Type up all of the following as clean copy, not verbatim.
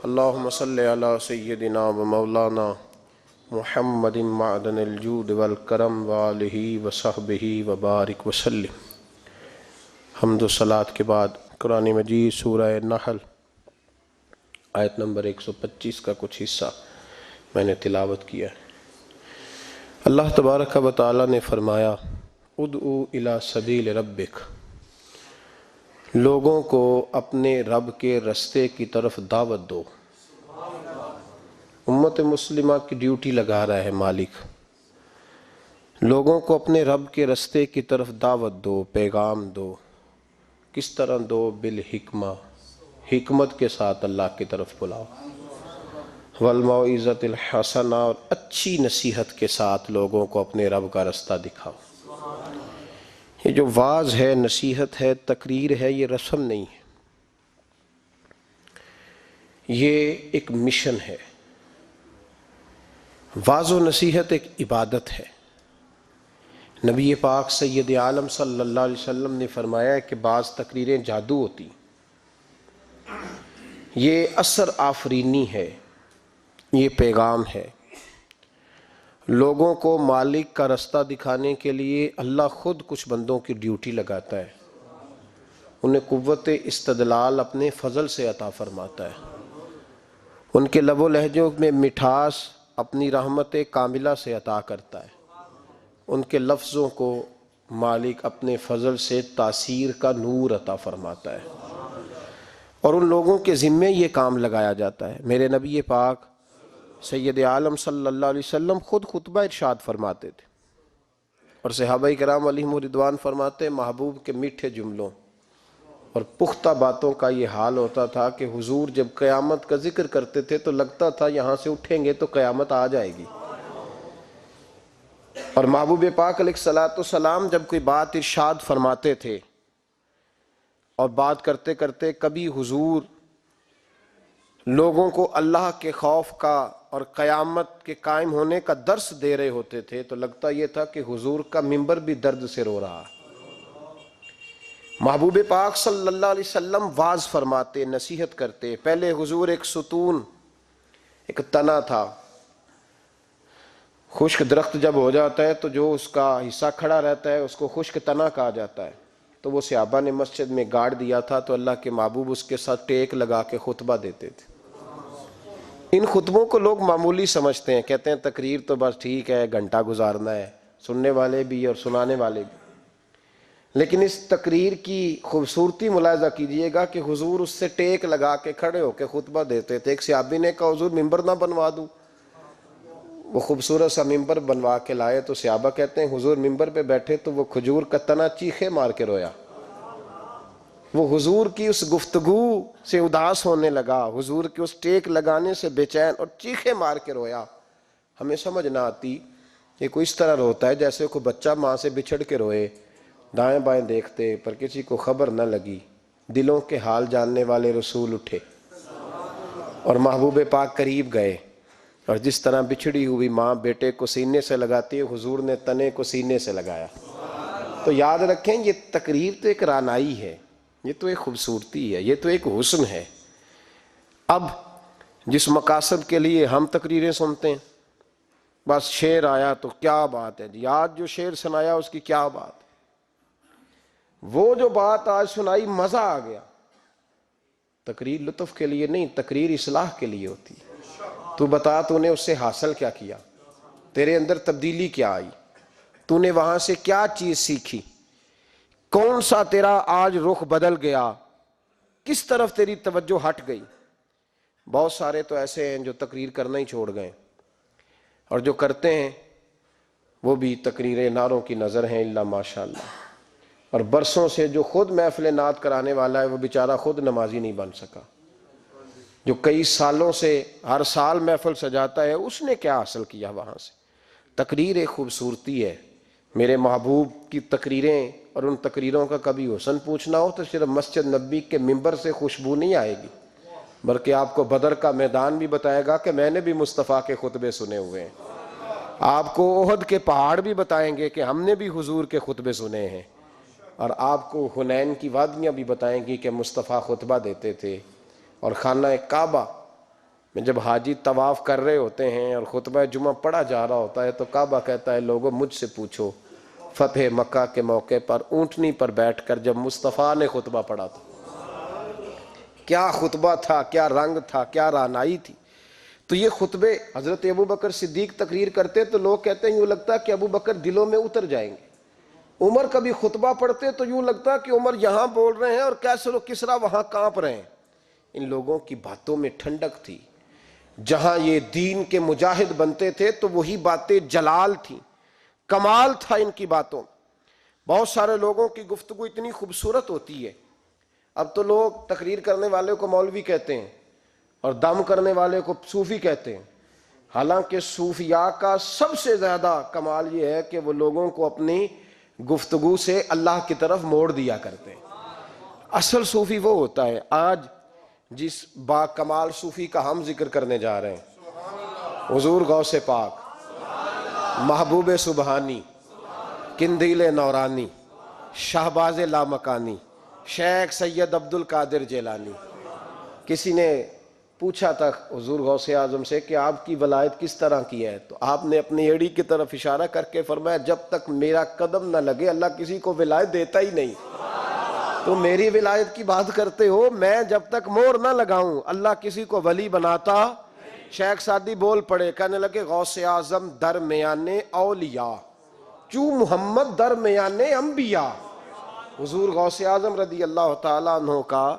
اللہم صلی علی سیدنا و مولانا محمد معدن الجود والکرم وآلہ وصحبہ وبارک وسلم۔ حمد و صلاۃ کے بعد قرآن مجید سورہ نحل آیت نمبر 125 کا کچھ حصہ میں نے تلاوت کیا ہے۔ اللہ تبارک و تعالی نے فرمایا ادعو الی سبیل ربک، لوگوں کو اپنے رب کے رستے کی طرف دعوت دو۔ امت مسلمہ کی ڈیوٹی لگا رہا ہے مالک، لوگوں کو اپنے رب کے رستے کی طرف دعوت دو، پیغام دو۔ کس طرح دو؟ بالحکمہ، حکمت کے ساتھ اللہ کی طرف بلاؤ، والموعظۃ الحسنہ، اور اچھی نصیحت کے ساتھ لوگوں کو اپنے رب کا رستہ دکھاؤ۔ یہ جو واعظ ہے، نصیحت ہے، تقریر ہے، یہ رسم نہیں ہے، یہ ایک مشن ہے۔ واعظ و نصیحت ایک عبادت ہے۔ نبی پاک سید عالم صلی اللہ علیہ وسلم نے فرمایا ہے کہ بعض تقریریں جادو ہوتی، یہ اثر آفرینی ہے، یہ پیغام ہے۔ لوگوں کو مالک کا رستہ دکھانے کے لیے اللہ خود کچھ بندوں کی ڈیوٹی لگاتا ہے، انہیں قوت استدلال اپنے فضل سے عطا فرماتا ہے، ان کے لب و لہجوں میں مٹھاس اپنی رحمت کاملہ سے عطا کرتا ہے، ان کے لفظوں کو مالک اپنے فضل سے تاثیر کا نور عطا فرماتا ہے، اور ان لوگوں کے ذمے یہ کام لگایا جاتا ہے۔ میرے نبی پاک سید عالم صلی اللہ علیہ وسلم خود خطبہ ارشاد فرماتے تھے، اور صحابہ کرام علیہم رضوان فرماتے محبوب کے میٹھے جملوں اور پختہ باتوں کا یہ حال ہوتا تھا کہ حضور جب قیامت کا ذکر کرتے تھے تو لگتا تھا یہاں سے اٹھیں گے تو قیامت آ جائے گی، اور محبوب پاک علیہ الصلوۃ والسلام جب کوئی بات ارشاد فرماتے تھے اور بات کرتے کرتے کبھی حضور لوگوں کو اللہ کے خوف کا اور قیامت کے قائم ہونے کا درس دے رہے ہوتے تھے تو لگتا یہ تھا کہ حضور کا منبر بھی درد سے رو رہا۔ محبوب پاک صلی اللہ علیہ وسلم واعظ فرماتے، نصیحت کرتے۔ پہلے حضور ایک ستون، ایک تنا تھا، خشک درخت جب ہو جاتا ہے تو جو اس کا حصہ کھڑا رہتا ہے اس کو خشک تنا کہا جاتا ہے، تو وہ صحابہ نے مسجد میں گاڑ دیا تھا تو اللہ کے محبوب اس کے ساتھ ٹیک لگا کے خطبہ دیتے تھے۔ ان خطبوں کو لوگ معمولی سمجھتے ہیں، کہتے ہیں تقریر تو بس ٹھیک ہے، گھنٹہ گزارنا ہے، سننے والے بھی اور سنانے والے بھی، لیکن اس تقریر کی خوبصورتی ملاحظہ کیجئے گا کہ حضور اس سے ٹیک لگا کے کھڑے ہو کے خطبہ دیتے تھے۔ ایک صحابی نے کہا حضور ممبر نہ بنوا دوں، وہ خوبصورت سا ممبر بنوا کے لائے تو صحابہ کہتے ہیں حضور ممبر پہ بیٹھے تو وہ کھجور کا تنا چیخے مار کے رویا، وہ حضور کی اس گفتگو سے اداس ہونے لگا، حضور کی اس ٹیک لگانے سے بے چین اور چیخے مار کے رویا۔ ہمیں سمجھ نہ آتی، یہ کوئی اس طرح روتا ہے جیسے کوئی بچہ ماں سے بچھڑ کے روئے، دائیں بائیں دیکھتے پر کسی کو خبر نہ لگی۔ دلوں کے حال جاننے والے رسول اٹھے اور محبوب پاک قریب گئے، اور جس طرح بچھڑی ہوئی ماں بیٹے کو سینے سے لگاتی ہے، حضور نے تنے کو سینے سے لگایا۔ تو یاد رکھیں یہ تقریر تو ایک رانائی ہے، یہ تو ایک خوبصورتی ہے، یہ تو ایک حسن ہے۔ اب جس مقاصد کے لیے ہم تقریریں سنتے ہیں، بس شعر آیا تو کیا بات ہے جی، آج جو شعر سنایا اس کی کیا بات، وہ جو بات آج سنائی مزہ آ گیا۔ تقریر لطف کے لیے نہیں، تقریر اصلاح کے لیے ہوتی ہے۔ تو بتا تو نے اس سے حاصل کیا کیا، تیرے اندر تبدیلی کیا آئی، تو نے وہاں سے کیا چیز سیکھی، کون سا تیرا آج رخ بدل گیا، کس طرف تیری توجہ ہٹ گئی۔ بہت سارے تو ایسے ہیں جو تقریر کرنا ہی چھوڑ گئے، اور جو کرتے ہیں وہ بھی تقریریں نعروں کی نظر ہیں الا ماشاءاللہ، اور برسوں سے جو خود محفل نعت کرانے والا ہے وہ بیچارہ خود نمازی نہیں بن سکا، جو کئی سالوں سے ہر سال محفل سجاتا ہے اس نے کیا حاصل کیا وہاں سے۔ تقریر ایک خوبصورتی ہے۔ میرے محبوب کی تقریریں اور ان تقریروں کا کبھی حسن پوچھنا ہو تو صرف مسجد نبی کے ممبر سے خوشبو نہیں آئے گی، بلکہ آپ کو بدر کا میدان بھی بتائے گا کہ میں نے بھی مصطفیٰ کے خطبے سنے ہوئے ہیں، آپ کو احد کے پہاڑ بھی بتائیں گے کہ ہم نے بھی حضور کے خطبے سنے ہیں، اور آپ کو حنین کی وادیاں بھی بتائیں گی کہ مصطفیٰ خطبہ دیتے تھے، اور خانہ کعبہ میں جب حاجی طواف کر رہے ہوتے ہیں اور خطبہ جمعہ پڑھا جا رہا ہوتا ہے تو کعبہ کہتا ہے لوگوں مجھ سے پوچھو فتح مکہ کے موقع پر اونٹنی پر بیٹھ کر جب مصطفیٰ نے خطبہ پڑھا تھا، کیا خطبہ تھا، کیا رنگ تھا، کیا رعنائی تھی۔ تو یہ خطبے حضرت ابو بکر صدیق تقریر کرتے تو لوگ کہتے ہیں یوں لگتا کہ ابو بکر دلوں میں اتر جائیں گے۔ عمر کبھی خطبہ پڑھتے تو یوں لگتا کہ عمر یہاں بول رہے ہیں اور کیسر و کسریٰ وہاں کانپ رہے ہیں۔ ان لوگوں کی باتوں میں ٹھنڈک تھی، جہاں یہ دین کے مجاہد بنتے تھے تو وہی باتیں جلال تھیں، کمال تھا ان کی باتوں۔ بہت سارے لوگوں کی گفتگو اتنی خوبصورت ہوتی ہے، اب تو لوگ تقریر کرنے والے کو مولوی کہتے ہیں اور دم کرنے والے کو صوفی کہتے ہیں، حالانکہ صوفیاء کا سب سے زیادہ کمال یہ ہے کہ وہ لوگوں کو اپنی گفتگو سے اللہ کی طرف موڑ دیا کرتے ہیں۔ اصل صوفی وہ ہوتا ہے، آج جس با کمال صوفی کا ہم ذکر کرنے جا رہے ہیں، حضور غوث پاک، محبوب سبحانی، قندیل نورانی، شہباز لامکانی، شیخ سید عبد القادر جیلانی۔ کسی نے پوچھا تھا حضور غوث اعظم سے کہ آپ کی ولایت کس طرح کی ہے، تو آپ نے اپنی ایڑی کی طرف اشارہ کر کے فرمایا جب تک میرا قدم نہ لگے اللہ کسی کو ولایت دیتا ہی نہیں۔ تو میری ولایت کی بات کرتے ہو، میں جب تک مور نہ لگاؤں اللہ کسی کو ولی بناتا۔ شیخ سعدی بول پڑے، کہنے لگے غوث اعظم درمیان اولیاء چوں محمد درمیان انبیاء۔ حضور غوث اعظم رضی اللہ تعالیٰ عنہ کا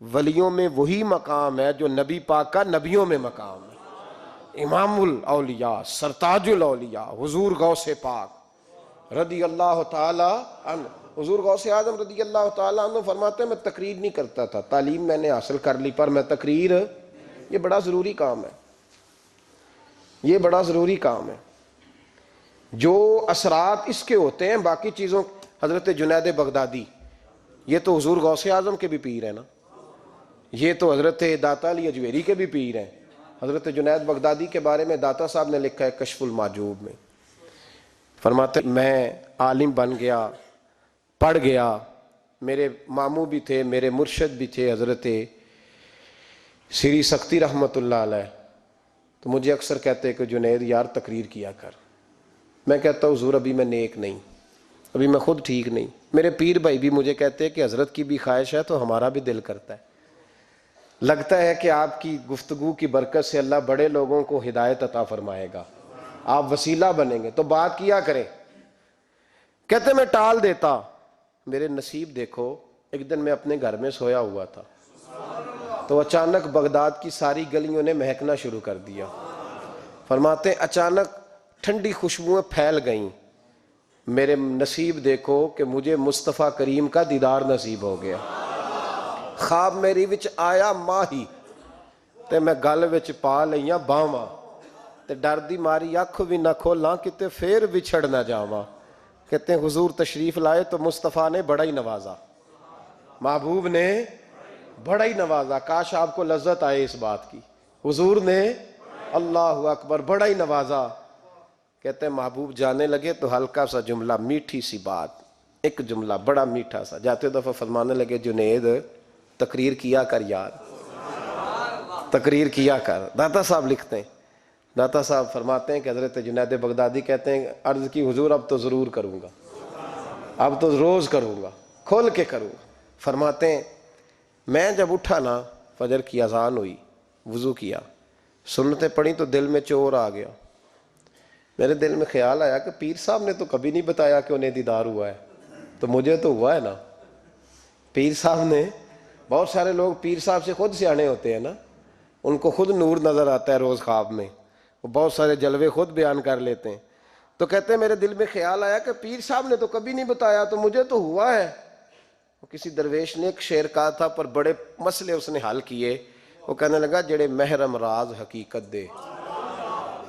ولیوں میں وہی مقام ہے جو نبی پاک کا نبیوں میں مقام ہے۔ امام الاولیاء، سرتاج الاولیاء حضور غوث پاک رضی اللہ تعالیٰ عنہ۔ حضور غوث اعظم رضی اللہ تعالیٰ عنہ فرماتے ہیں میں تقریر نہیں کرتا تھا، تعلیم میں نے حاصل کر لی پر میں تقریر، یہ بڑا ضروری کام ہے، یہ بڑا ضروری کام ہے۔ جو اثرات اس کے ہوتے ہیں باقی چیزوں، حضرت جنید بغدادی یہ تو حضور غوث اعظم کے بھی پیر ہیں نا، یہ تو حضرت داتا علی اجویری کے بھی پیر ہیں۔ حضرت جنید بغدادی کے بارے میں داتا صاحب نے لکھا ہے کشف المعجوب میں، فرماتے میں عالم بن گیا، پڑھ گیا، میرے ماموں بھی تھے، میرے مرشد بھی تھے حضرت سری سختی رحمت اللہ علیہ، تو مجھے اکثر کہتے کہ جنید یار تقریر کیا کر۔ میں کہتا ہوں حضور ابھی میں نیک نہیں، ابھی میں خود ٹھیک نہیں۔ میرے پیر بھائی بھی مجھے کہتے ہیں کہ حضرت کی بھی خواہش ہے تو ہمارا بھی دل کرتا ہے، لگتا ہے کہ آپ کی گفتگو کی برکت سے اللہ بڑے لوگوں کو ہدایت عطا فرمائے گا، آپ وسیلہ بنیں گے تو بات کیا کریں۔ کہتے میں ٹال دیتا، میرے نصیب دیکھو، ایک دن میں اپنے گھر میں سویا ہوا تھا تو اچانک بغداد کی ساری گلیوں نے مہکنا شروع کر دیا۔ فرماتے ہیں اچانک ٹھنڈی خوشبوئیں پھیل گئیں، میرے نصیب دیکھو کہ مجھے مصطفیٰ کریم کا دیدار نصیب ہو گیا۔ خواب میری وچ آیا ماہی تے میں گل وچ پا لئیاں باواں تے ڈر دی ماری اکھ بھی نہ کھولاں کتے پھر بچھڑ نہ جاواں۔ کہتے ہیں حضور تشریف لائے تو مصطفیٰ نے بڑا ہی نوازا، محبوب نے بڑا ہی نوازا۔ کاش آپ کو لذت آئے اس بات کی، حضور نے اللہ اکبر بڑا ہی نوازا۔ کہتے ہیں محبوب جانے لگے تو ہلکا سا جملہ، میٹھی سی بات، ایک جملہ بڑا میٹھا سا، جاتے دفعہ فرمانے لگے جنید تقریر کیا کر یار، تقریر کیا کر۔ داتا صاحب لکھتے ہیں، داتا صاحب فرماتے ہیں کہ حضرت جنید بغدادی کہتے ہیں عرض کی حضور اب تو ضرور کروں گا، اب تو روز کروں گا، کھول کے کروں گا۔ فرماتے ہیں میں جب اٹھا نا، فجر کی اذان ہوئی، وضو کیا، سنتیں پڑھی تو دل میں چور آ گیا۔ میرے دل میں خیال آیا کہ پیر صاحب نے تو کبھی نہیں بتایا کہ انہیں دیدار ہوا ہے، تو مجھے تو ہوا ہے نا۔ پیر صاحب نے، بہت سارے لوگ پیر صاحب سے خود سیانے ہوتے ہیں نا، ان کو خود نور نظر آتا ہے روز خواب میں، وہ بہت سارے جلوے خود بیان کر لیتے ہیں۔ تو کہتے ہیں میرے دل میں خیال آیا کہ پیر صاحب نے تو کبھی نہیں بتایا تو مجھے تو ہوا ہے۔ کسی درویش نے ایک شعر کہا تھا پر بڑے مسئلے اس نے حل کیے، وہ کہنے لگا جڑے محرم راز حقیقت دے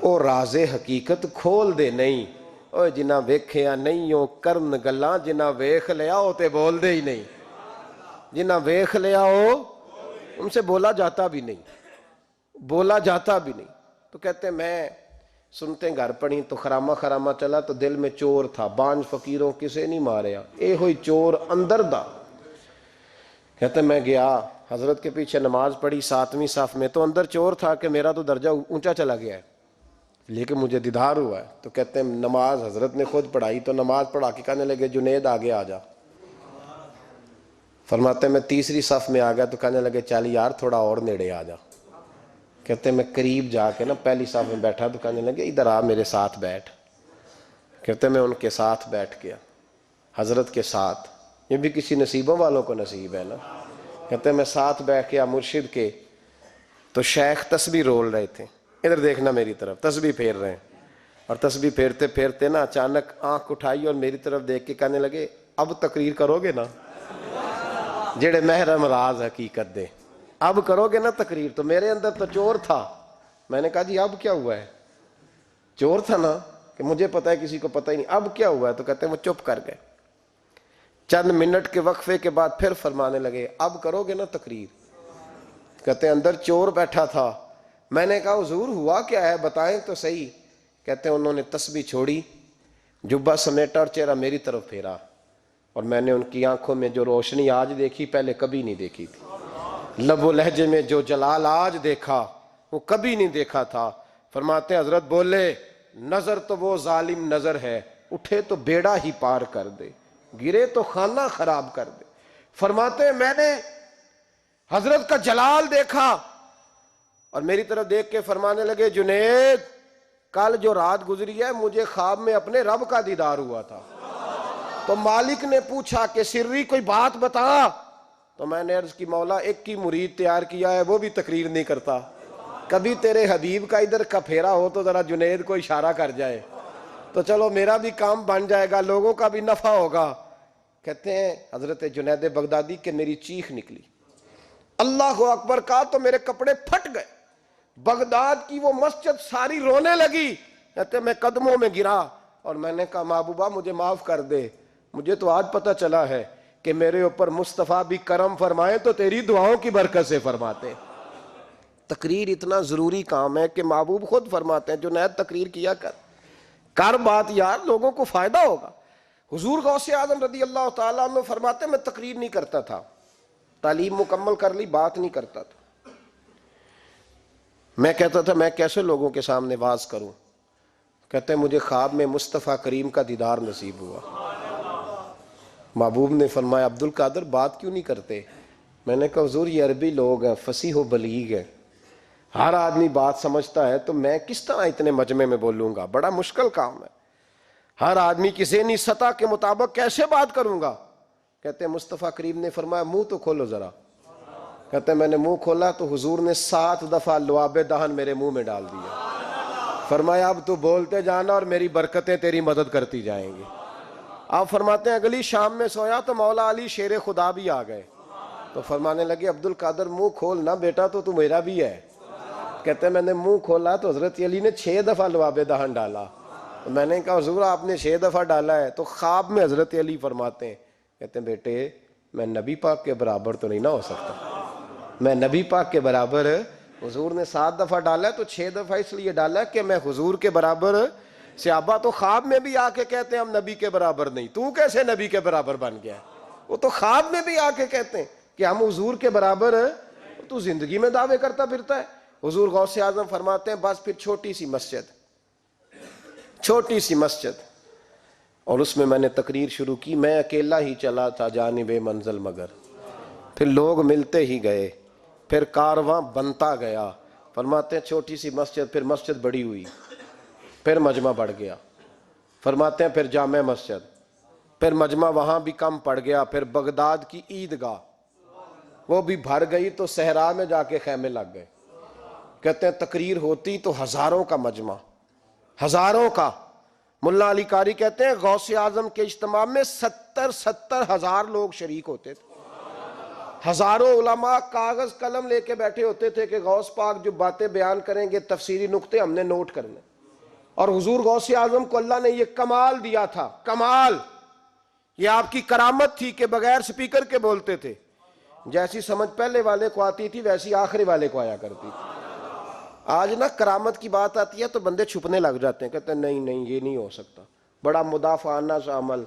او راز حقیقت کھول دے نہیں، اوہ جنہ ویکھیا نہیں او کرن گلاں، جنہ ویکھ لیا او تے بول دے ہی نہیں، جنہ ویکھ لیا او ان سے بولا جاتا بھی نہیں، بولا جاتا بھی نہیں۔ تو کہتے ہیں میں سنتے گھر پڑھی تو خرامہ خرامہ چلا تو دل میں چور تھا، بانج فقیروں کسے نہیں ماریا، اے ہوئی چور اندر دا۔ کہتے ہیں میں گیا حضرت کے پیچھے نماز پڑھی 7ویں صف میں، تو اندر چور تھا کہ میرا تو درجہ اونچا چلا گیا ہے لیکن مجھے دیدار ہوا ہے، تو کہتے ہیں نماز حضرت نے خود پڑھائی، تو نماز پڑھا کے کہنے لگے جنید آگے آ جا۔ فرماتے ہیں میں تیسری صف میں آ گیا تو کہنے لگے چل یار تھوڑا اور نیڑے آ جا۔ کہتے ہیں میں قریب جا کے نا پہلی صف میں بیٹھا تو کہنے لگے ادھر آ میرے ساتھ بیٹھ۔ کہتے ہیں میں ان کے ساتھ بیٹھ گیا، حضرت کے ساتھ۔ یہ بھی کسی نصیبوں والوں کو نصیب ہے نا۔ کہتے ہیں میں ساتھ بیٹھ گیا مرشد کے، تو شیخ تسبیح رول رہے تھے، ادھر دیکھنا میری طرف، تسبیح پھیر رہے ہیں، اور تسبیح پھیرتے پھیرتے نا اچانک آنکھ اٹھائی اور میری طرف دیکھ کے کہنے لگے اب تقریر کرو گے نا؟ جڑے محرم راز حقیقت دے، اب کرو گے نا تقریر؟ تو میرے اندر تو چور تھا، میں نے کہا جی اب کیا ہوا ہے؟ چور تھا نا کہ مجھے پتا ہے کسی کو پتہ ہی نہیں، اب کیا ہوا ہے؟ تو کہتے ہیں وہ چپ کر گئے۔ چند منٹ کے وقفے کے بعد پھر فرمانے لگے اب کرو گے نا تقریر؟ کہتے ہیں اندر چور بیٹھا تھا، میں نے کہا حضور ہوا کیا ہے بتائیں تو صحیح۔ کہتے ہیں انہوں نے تسبیح چھوڑی، جبہ سمیٹا اور چہرہ میری طرف پھیرا، اور میں نے ان کی آنکھوں میں جو روشنی آج دیکھی پہلے کبھی نہیں دیکھی تھی، لب و لہجے میں جو جلال آج دیکھا وہ کبھی نہیں دیکھا تھا۔ فرماتے ہیں حضرت بولے نظر تو وہ ظالم نظر ہے، اٹھے تو بیڑا ہی پار کر دے، گرے تو خانہ خراب کر دے۔ فرماتے ہیں میں نے حضرت کا جلال دیکھا اور میری طرف دیکھ کے فرمانے لگے جنید کل جو رات گزری ہے مجھے خواب میں اپنے رب کا دیدار ہوا تھا۔ تو مالک نے پوچھا کہ سری کوئی بات بتا، تو میں نے عرض کی مولا ایک کی مرید تیار کیا ہے وہ بھی تقریر نہیں کرتا، کبھی تیرے حبیب کا ادھر کا پھیرا ہو تو ذرا جنید کو اشارہ کر جائے تو چلو میرا بھی کام بن جائے گا، لوگوں کا بھی نفع ہوگا۔ کہتے ہیں حضرت جنید بغدادی کہ میری چیخ نکلی، اللہ اکبر کہا تو میرے کپڑے پھٹ گئے، بغداد کی وہ مسجد ساری رونے لگی۔ کہتے ہیں میں قدموں میں گرا اور میں نے کہا محبوبہ مجھے معاف کر دے، مجھے تو آج پتہ چلا ہے کہ میرے اوپر مصطفیٰ بھی کرم فرمائے تو تیری دعاؤں کی برکت سے فرماتے ہیں۔ تقریر اتنا ضروری کام ہے کہ محبوب خود فرماتے ہیں جنید تقریر کیا کر بات یار، لوگوں کو فائدہ ہوگا۔ حضور غوث اعظم رضی اللہ تعالیٰ عنہ فرماتے ہیں میں تقریر نہیں کرتا تھا، تعلیم مکمل کر لی بات نہیں کرتا تھا، میں کہتا تھا میں کیسے لوگوں کے سامنے واز کروں۔ کہتے ہیں مجھے خواب میں مصطفیٰ کریم کا دیدار نصیب ہوا۔ محبوب نے فرمایا عبد القادر بات کیوں نہیں کرتے؟ میں نے کہا حضور یہ عربی لوگ ہیں، فصیح و بلیغ ہیں، ہر آدمی بات سمجھتا ہے، تو میں کس طرح اتنے مجمع میں بولوں گا؟ بڑا مشکل کام ہے، ہر آدمی کی ذہنی سطح کے مطابق کیسے بات کروں گا؟ کہتے ہیں مصطفیٰ کریم نے فرمایا منہ تو کھولو ذرا۔ کہتے ہیں میں نے منہ کھولا تو حضور نے 7 دفعہ لعاب دہن میرے منہ میں ڈال دیا، فرمایا اب تو بولتے جانا اور میری برکتیں تیری مدد کرتی جائیں گی۔ آپ فرماتے ہیں اگلی شام میں سویا تو مولا علی شیر خدا بھی آ گئے، تو فرمانے لگے عبد القادر منہ کھول نا بیٹا تو میرا بھی ہے۔ کہتے ہیں میں نے منہ کھولا تو حضرت علی نے 6 دفعہ لعاب دہن ڈالا، تو میں نے کہا حضور آپ نے 6 دفعہ ڈالا ہے، تو خواب میں حضرت علی فرماتے ہیں کہتے ہیں بیٹے میں نبی پاک کے برابر تو نہیں نہ ہو سکتا، میں نبی پاک کے برابر، حضور نے 7 دفعہ ڈالا ہے تو 6 دفعہ اس لیے ڈالا ہے کہ میں حضور کے برابر۔ صحابہ تو خواب میں بھی آ کے کہتے ہیں ہم نبی کے برابر نہیں، تو کیسے نبی کے برابر بن گیا؟ وہ تو خواب میں بھی آ کے کہتے ہیں کہ ہم حضور کے برابر، تو زندگی میں دعوے کرتا پھرتا ہے۔ حضور غوث اعظم فرماتے ہیں بس پھر چھوٹی سی مسجد، اور اس میں نے تقریر شروع کی، میں اکیلا ہی چلا تھا جانب منزل مگر، پھر لوگ ملتے ہی گئے، پھر کارواں بنتا گیا۔ فرماتے ہیں چھوٹی سی مسجد، پھر مسجد بڑی ہوئی، پھر مجمع بڑھ گیا۔ فرماتے ہیں پھر جامع مسجد، پھر مجمع وہاں بھی کم پڑ گیا، پھر بغداد کی عیدگاہ وہ بھی بھر گئی تو صحرا میں جا کے خیمے لگ گئے۔ کہتے ہیں تقریر ہوتی تو ہزاروں کا مجمع، ہزاروں کا۔ ملا علی قاری کہتے ہیں غوث اعظم کے اجتماع میں 70 ہزار لوگ شریک ہوتے تھے، ہزاروں علماء کاغذ قلم لے کے بیٹھے ہوتے تھے کہ غوث پاک جو باتیں بیان کریں گے تفسیری نقطے ہم نے نوٹ کرنے، اور حضور غوث اعظم کو اللہ نے یہ کمال دیا تھا، کمال، یہ آپ کی کرامت تھی کہ بغیر سپیکر کے بولتے تھے، جیسی سمجھ پہلے والے کو آتی تھی ویسی آخری والے کو آیا کرتی تھی۔ آج نا کرامت کی بات آتی ہے تو بندے چھپنے لگ جاتے ہیں، کہتے ہیں نہیں یہ نہیں ہو سکتا، بڑا مدافعانہ سا عمل،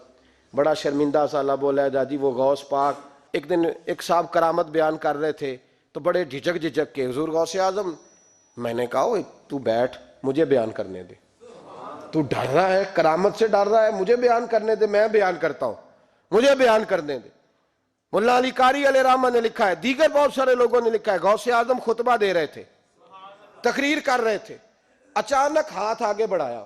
بڑا شرمندہ سا اللہ بولا ہے جی وہ غوث پاک ایک دن ایک صاحب کرامت بیان کر رہے تھے تو بڑے جھجک کے حضور غوث اعظم، میں نے کہا تو بیٹھ، مجھے بیان کرنے دے، تو ڈر رہا ہے، کرامت سے ڈر رہا ہے، مجھے بیان کرنے دے، میں بیان کرتا ہوں، مجھے بیان کرنے دے۔ ملا علی قاری علیہ رحمہ نے لکھا ہے، دیگر بہت سارے لوگوں نے لکھا ہے، غوث اعظم خطبہ دے رہے تھے، تقریر کر رہے تھے، اچانک ہاتھ آگے بڑھایا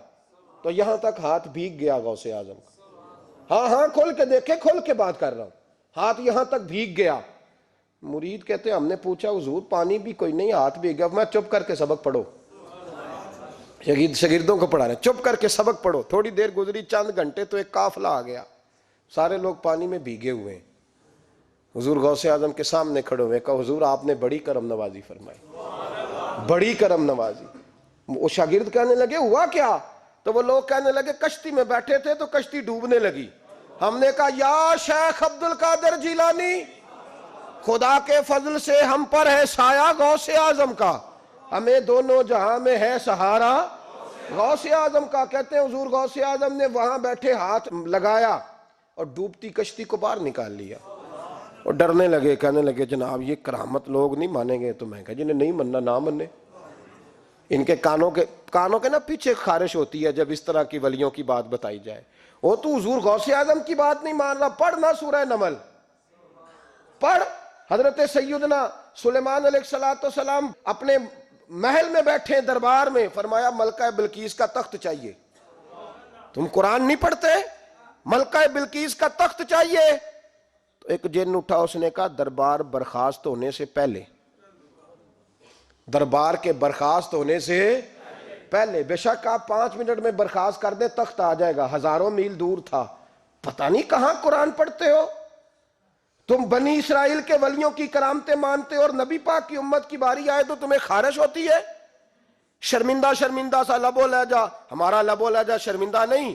تو یہاں تک ہاتھ بھیگ گیا غوث اعظم کا۔ ہاں کھول کے دیکھے، کھول کے بات کر رہا ہوں، ہاتھ یہاں تک بھیگ گیا۔ مرید کہتے ہیں ہم نے پوچھا حضور پانی بھی کوئی نہیں، ہاتھ بھیگ گیا۔ میں چپ کر کے سبق پڑھو، شاگردوں کو پڑھا رہے، چپ کر کے سبق پڑھو۔ تھوڑی دیر گزری، چند گھنٹے تو ایک قافلہ آ گیا، سارے لوگ پانی میں بھیگے ہوئے ہیں۔ حضور غوث اعظم کے سامنے کھڑے ہوئے، کہا حضور آپ نے بڑی کرم نوازی فرمائی، بڑی کرم نوازی۔ وہ شاگرد کہنے لگے ہوا کیا؟ تو وہ لوگ کہنے لگے کشتی میں بیٹھے تھے تو کشتی ڈوبنے لگی، ہم نے کہا یا شیخ عبد القادر جیلانی، خدا کے فضل سے ہم پر ہے سایہ غوث اعظم کا، ہمیں دونوں جہاں میں ہے سہارا غوث اعظم کا۔ کہتے ہیں حضور غوث اعظم نے وہاں بیٹھے ہاتھ لگایا اور ڈوبتی کشتی کو باہر نکال لیا، اور ڈرنے لگے، کہنے لگے جناب یہ کرامت لوگ نہیں مانیں گے۔ تو میں کہا جنہیں نہیں مننا نہ مننے، ان کے کانوں کے نا پیچھے خارش ہوتی ہے جب اس طرح کی ولیوں کی بات بتائی جائے۔ وہ تو حضور غوث اعظم کی بات نہیں مان رہا، پڑھنا سورہ نمل پڑھ۔ حضرت سیدنا سلیمان علیہ السلام اپنے محل میں بیٹھے دربار میں، فرمایا ملکہ بلقیس کا تخت چاہیے۔ تم قرآن نہیں پڑھتے؟ ملکہ بلقیس کا تخت چاہیے۔ تو ایک جن اٹھا، اس نے کہا دربار برخاست ہونے سے پہلے، دربار کے برخاست ہونے سے پہلے، بے شک آپ 5 منٹ میں برخاست کر دیں تخت آ جائے گا، ہزاروں میل دور تھا۔ پتہ نہیں کہاں قرآن پڑھتے ہو تم، بنی اسرائیل کے ولیوں کی کرامتیں مانتے ہو، اور نبی پاک کی امت کی باری آئے تو تمہیں خارش ہوتی ہے۔ شرمندہ سا لب و لہجہ، ہمارا لب و لہجہ شرمندہ نہیں،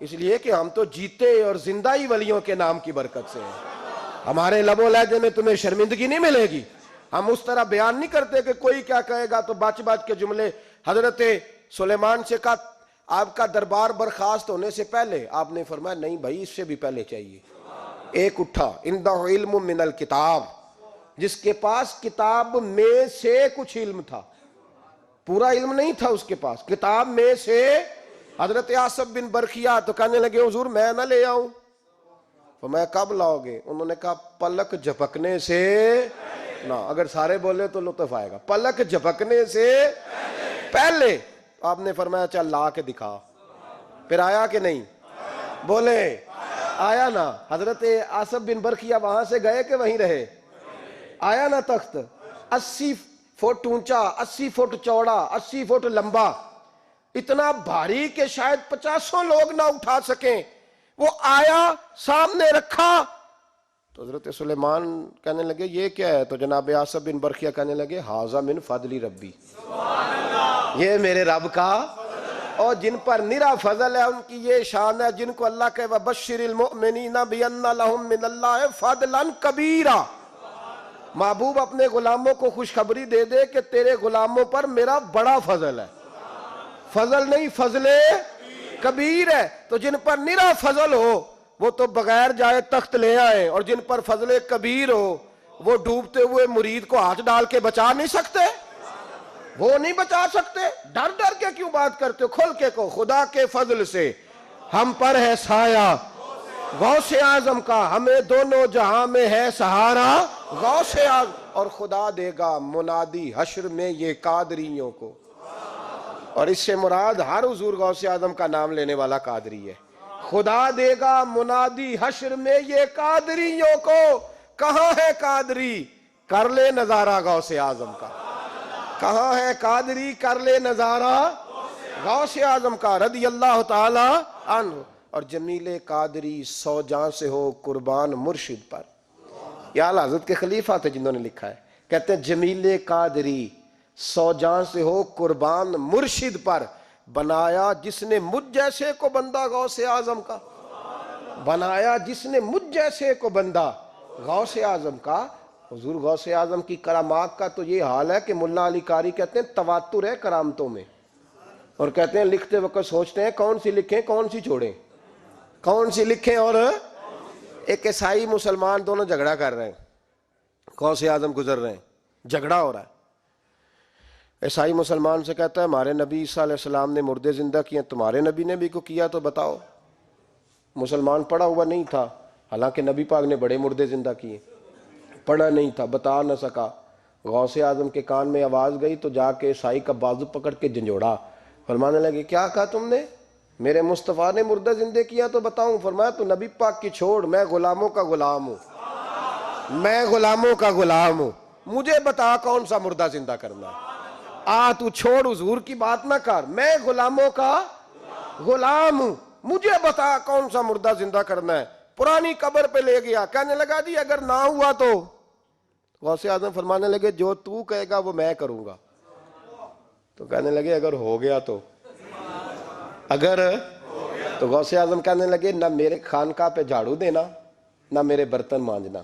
اس لیے کہ ہم تو جیتے اور زندہ ہی ولیوں کے نام کی برکت سے ہیں، ہمارے لب و لہجے میں تمہیں شرمندگی نہیں ملے گی۔ ہم اس طرح بیان نہیں کرتے کہ کوئی کیا کہے گا تو بچ کے جملے۔ حضرت سلیمان سے کہا آپ کا دربار برخاست ہونے سے پہلے، آپ نے فرمایا نہیں بھائی اس سے بھی پہلے چاہیے۔ ایک اٹھا، عندہ علم من الکتاب، جس کے پاس کتاب میں سے کچھ علم تھا، پورا علم نہیں تھا اس کے پاس، کتاب میں سے۔ حضرت آصف بن برخیہ تو کہنے لگے حضور میں نہ لے آؤں۔ تو میں کب لاؤ گے؟ انہوں نے کہا پلک جھپکنے سے نہ، اگر سارے بولے تو لطف آئے گا، پلک جھپکنے سے پہلے۔ آپ نے فرمایا چل لا کے دکھا۔ پھر آیا کہ نہیں؟ بولے آیا نا۔ حضرت آصف بن برخیہ وہاں سے گئے کہ وہیں رہے؟ آیا نا تخت، 80 فٹ اونچا، 80 فٹ چوڑا، 80 فٹ لمبا، اتنا بھاری کہ شاید 50 لوگ نہ اٹھا سکیں۔ وہ آیا، سامنے رکھا تو حضرت سلیمان کہنے لگے یہ کیا ہے؟ تو جناب آصف بن برخیہ کہنے لگے ھذا من فضل ربی، یہ میرے رب کا، اور جن پر نرا فضل ہے ان کی یہ شان ہے، جن کو اللہ کہ وبشر المؤمنین بان لہم من اللہ فضلا کبیرا۔ محبوب اپنے غلاموں کو خوشخبری دے دے کہ تیرے غلاموں پر میرا بڑا فضل ہے، فضل نہیں فضل کبیر ہے۔ تو جن پر نرا فضل ہو وہ تو بغیر جائے تخت لے آئے، اور جن پر فضل کبیر ہو وہ ڈوبتے ہوئے مرید کو ہاتھ ڈال کے بچا نہیں سکتے، وہ نہیں بچا سکتے۔ ڈر کے کیوں بات کرتے ہو؟ کھل کے کو خدا کے فضل سے ہم پر ہے سایہ غوث اعظم کا، ہمیں دونوں جہاں میں ہے سہارا غوث اعظم، اور خدا دے گا منادی حشر میں یہ قادریوں کو۔ اور اس سے مراد ہر حضور غوث اعظم کا نام لینے والا قادری ہے۔ خدا دے گا منادی حشر میں یہ قادریوں کو۔ کہاں ہے قادری؟ کر لے نظارہ غوث اعظم کا۔ کہاں ہے قادری؟ کر لے نظارہ غوث اعظم کا رضی اللہ تعالی عنہ۔ اور جمیل قادری 100 جان سے ہو قربان مرشد پر۔ یہ اعلیٰ حضرت کے خلیفہ تھے جنہوں نے لکھا ہے، کہتے ہیں جمیل قادری 100 جان سے ہو قربان مرشد پر، بنایا جس نے مجھ جیسے کو بندہ غوث اعظم کا، بنایا جس نے مجھ جیسے کو بندہ غوث اعظم کا۔ حضور غوث اعظم کی کرامات کا تو یہ حال ہے کہ ملا علی قاری کہتے ہیں تواتر ہے کرامتوں میں، اور کہتے ہیں لکھتے وقت سوچتے ہیں کون سی لکھیں کون سی چھوڑیں، کون سی لکھیں اور ایک عیسائی مسلمان دونوں جھگڑا کر رہے ہیں، غوث اعظم گزر رہے ہیں، جھگڑا ہو رہا ہے۔ عیسائی مسلمان سے کہتا ہے ہمارے نبی عیسیٰ علیہ السلام نے مردے زندہ کیے، تمہارے نبی نے بھی کو کیا تو بتاؤ۔ مسلمان پڑھا ہوا نہیں تھا، حالانکہ نبی پاک نے بڑے مردے زندہ کیے، پڑھا نہیں تھا، بتا نہ سکا۔ غوث اعظم کے کان میں آواز گئی تو جا کے عیسائی کا بازو پکڑ کے جھنجھوڑا، فرمانے لگے کیا کہا تم نے؟ میرے مصطفیٰ نے مردہ زندہ کیا تو بتاؤں؟ فرمایا تو نبی پاک کی چھوڑ، میں غلاموں کا غلام ہوں، میں غلاموں کا غلام ہوں، مجھے بتا کون سا مردہ زندہ کرنا ہے۔ تو چھوڑ حضور کی بات نہ کر، میں غلاموں کا غلام ہوں، مجھے بتا کون سا مردہ زندہ کرنا ہے۔ پرانی قبر پہ لے گیا، کہنے لگا جی اگر نہ ہوا تو؟ غوث اعظم فرمانے لگے جو تو کہے گا وہ میں کروں گا۔ تو کہنے لگے اگر ہو گیا تو؟ اگر تو غوث اعظم کہنے لگے نہ میرے خانقاہ پہ جھاڑو دینا، نہ میرے برتن مانجنا،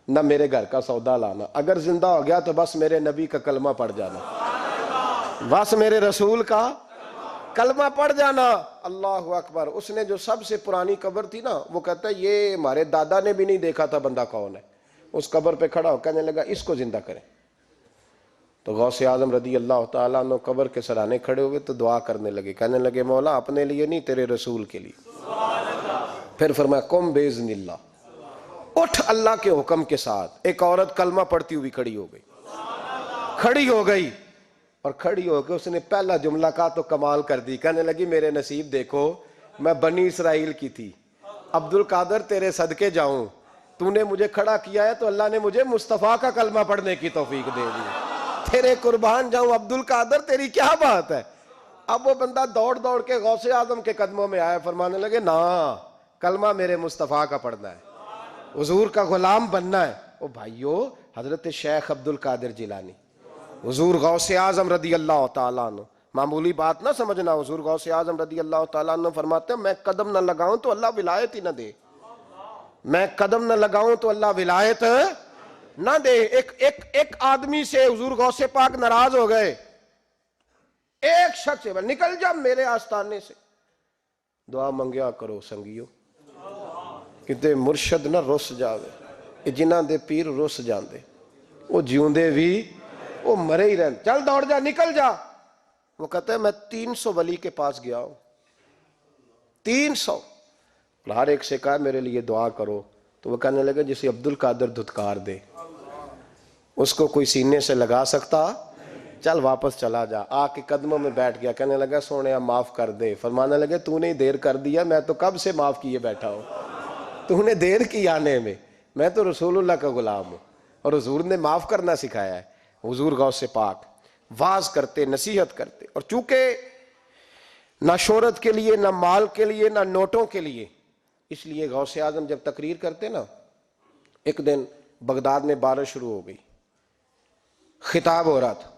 نہ میرے گھر کا سودا لانا، اگر زندہ ہو گیا تو بس میرے نبی کا کلمہ پڑھ جانا، بس میرے رسول کا کلمہ پڑھ جانا۔ اللہ اکبر۔ اس نے جو سب سے پرانی قبر تھی نا، وہ کہتا ہے یہ ہمارے دادا نے بھی نہیں دیکھا تھا بندہ کون ہے، اس قبر پہ کھڑا ہو کہنے لگا اس کو زندہ کریں۔ تو غوث اعظم رضی اللہ تعالیٰ عنہ قبر کے سرانے کھڑے ہوئے تو دعا کرنے لگے، کہنے لگے مولا اپنے لیے نہیں تیرے رسول کے لیے۔ پھر فرمایا قم باذن اللہ، اٹھ اللہ کے حکم کے ساتھ۔ ایک عورت کلمہ پڑھتی ہوئی کھڑی ہو گئی، کھڑی ہو گئی، اور کھڑی ہو کے اس نے پہلا جملہ کہا تو کمال کر دی، کہنے لگی میرے نصیب دیکھو، میں بنی اسرائیل کی تھی، عبد القادر تیرے صدقے جاؤں، تو نے مجھے کھڑا کیا ہے تو اللہ نے مجھے مصطفیٰ کا کلمہ پڑھنے کی توفیق دے دی، تیرے قربان جاؤں عبد القادر، تیری کیا بات ہے۔ اب وہ بندہ دوڑ دوڑ کے غوث اعظم کے قدموں میں آیا، فرمانے لگے نا کلمہ میرے مصطفیٰ کا پڑھنا ہے، حضور کا غلام بننا ہے۔ او بھائیو، حضرت شیخ عبد القادر جیلانی، حضور غوث اعظم رضی اللہ تعالیٰ عنہ، معمولی بات نہ سمجھنا، حضور غوث اعظم رضی اللہ تعالیٰ عنہ فرماتے ہیں میں قدم نہ لگاؤں تو اللہ ولایت ہی نہ دے، میں قدم نہ لگاؤں تو اللہ ولایت نہ دے۔ ایک آدمی سے حضور غوث پاک ناراض ہو گئے، ایک شخص سے نکل جا میرے آستانے سے۔ دعا منگیا کرو سنگیو، کتے مرشد نہ رس جاوے، جنہ دے پیر رس جاندے، وہ جیوندے بھی وہ مرے ہی رہن، چل دوڑ جا نکل جا۔ وہ کہتا ہے میں 300 ولی کے پاس گیا ہوں، 300، ہر ایک سے کہا میرے لیے دعا کرو، تو وہ کہنے لگے جسے عبد القادر دھتکار دے اس کو کوئی سینے سے لگا سکتا، چل واپس چلا جا۔ آ کے قدموں میں بیٹھ گیا، کہنے لگا سونے معاف کر دے۔ فرمانے لگے تو نے دیر کر دیا، میں تو کب سے معاف کیے بیٹھا ہوں، تو نے دیر کی آنے میں تو رسول اللہ کا غلام ہوں، اور حضور نے معاف کرنا سکھایا ہے۔ حضور غوث پاک واز کرتے، نصیحت کرتے، اور چونکہ نہ شہرت کے لیے، نہ مال کے لیے، نہ نوٹوں کے لیے، اس لیے غوث اعظم جب تقریر کرتے نا، ایک دن بغداد میں بارش شروع ہو گئی، خطاب ہو رہا تھا،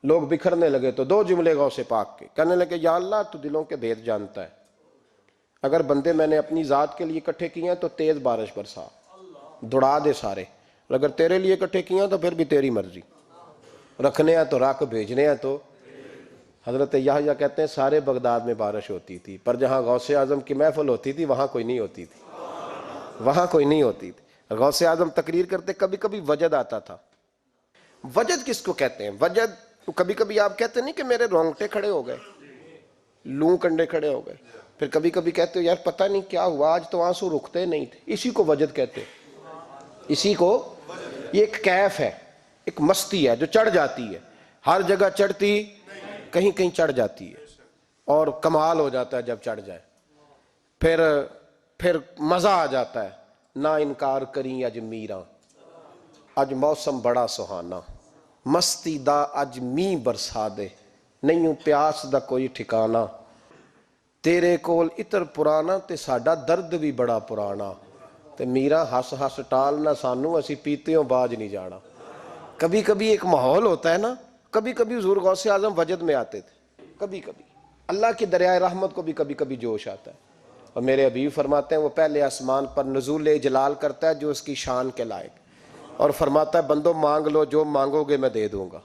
لوگ بکھرنے لگے تو 2 جملے غوث پاک کے، کہنے لگے یا اللہ تو دلوں کے بھید جانتا ہے، اگر بندے میں نے اپنی ذات کے لیے اکٹھے کیے ہیں تو تیز بارش برسا، دوڑا دے سارے، اور اگر تیرے لیے اکٹھے کیے ہیں تو پھر بھی تیری مرضی، رکھنے ہیں تو رکھ، بھیجنے ہیں تو۔ حضرت یحییٰ کہتے ہیں سارے بغداد میں بارش ہوتی تھی، پر جہاں غوث اعظم کی محفل ہوتی تھی وہاں کوئی نہیں ہوتی تھی، وہاں کوئی نہیں ہوتی تھی۔ غوث اعظم تقریر کرتے، کبھی کبھی وجد آتا تھا۔ وجد کس کو کہتے ہیں؟ وجد کبھی کبھی آپ کہتے نہیں کہ میرے رونگٹے کھڑے ہو گئے، لوں کنڈے کھڑے ہو گئے، پھر کبھی کبھی کہتے ہو یار پتہ نہیں کیا ہوا آج تو آنسو رکتے نہیں تھے، اسی کو وجد کہتے ہیں، اسی کو، یہ ایک کیف ہے، ایک مستی ہے جو چڑھ جاتی ہے، ہر جگہ چڑھتی کہیں کہیں چڑھ جاتی ہے، اور کمال ہو جاتا ہے جب چڑھ جائے، پھر مزہ آ جاتا ہے۔ نہ انکار کریں اج میراں، اج موسم بڑا سہانا، مستی دا اج می برسا دے، نہیں پیاس دا کوئی ٹھکانا، تیرے کول اتر پرانا تے ساڈا درد بھی بڑا پرانا، تے میرا ہس ہس ٹال نہ سانو اسی پیتےوں باج نہیں جانا۔ کبھی کبھی ایک ماحول ہوتا ہے نا، کبھی کبھی حضور غوث اعظم وجد میں آتے تھے، کبھی کبھی اللہ کی دریائے رحمت کو بھی کبھی کبھی جوش آتا ہے، اور میرے حبیب فرماتے ہیں وہ پہلے آسمان پر نزول جلال کرتا ہے جو اس کی شان کے لائق، اور فرماتا ہے بندو مانگ لو جو مانگو گے میں دے دوں گا۔